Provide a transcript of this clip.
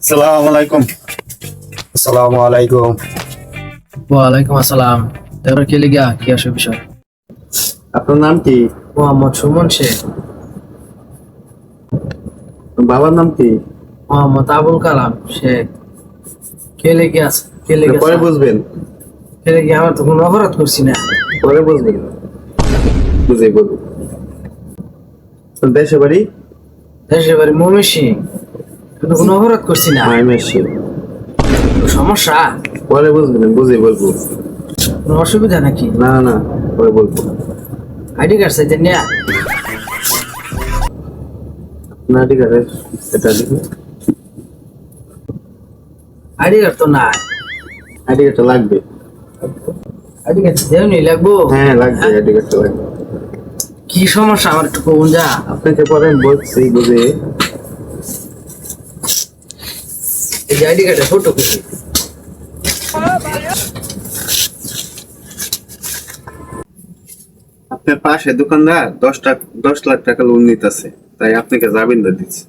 আসসালামু আলাইকুম। আসসালামু আলাইকুম। ওয়ালাইকুম আসসালাম। তারপর কে লিগা কি আসে বিষয়? আপনার নাম কি? মোহাম্মদ সুমন শেখ। বাবার নাম কি? মোহাম্মদ আবুল কালাম শেখ। কে লেগে আছে? কে লেগে পরে আছে? বুঝবেন, কে লেগে? আমার তো কোনো অপরাধ করছি না। পরে বুঝবেন, বুঝে বলবো। দেশে বাড়ি দেশের বাড়ি ময়মনসিং, কিন্তু কোনো অপরাধ করছি না। ময়মনসিং। কোনো সমস্যা? পরে বুঝবেন, বুঝে বলবো। কোনো অসুবিধা নাকি? না না, পরে বলবো। আইডি কার্ড চাইতেন না? না ঠিক আছে, এটা দিকে আইডি কার্ড তো নাই। আইডি কার্ডটা লাগবে। আইডি কার্ড দেওনি লাগবো? হ্যাঁ লাগবে, আইডি কার্ডটা লাগবে। কি সমস্যা আমার একটু কোন যা? আপনাকে পরে আমি বলছি বুঝে। এই যে আইডি কার্ডের ফটো কপি। আপনার পাশে দোকানদার 10 লাখ টাকা লোন নিতেছে, তাই আপনাকে জামিনদার দিচ্ছে।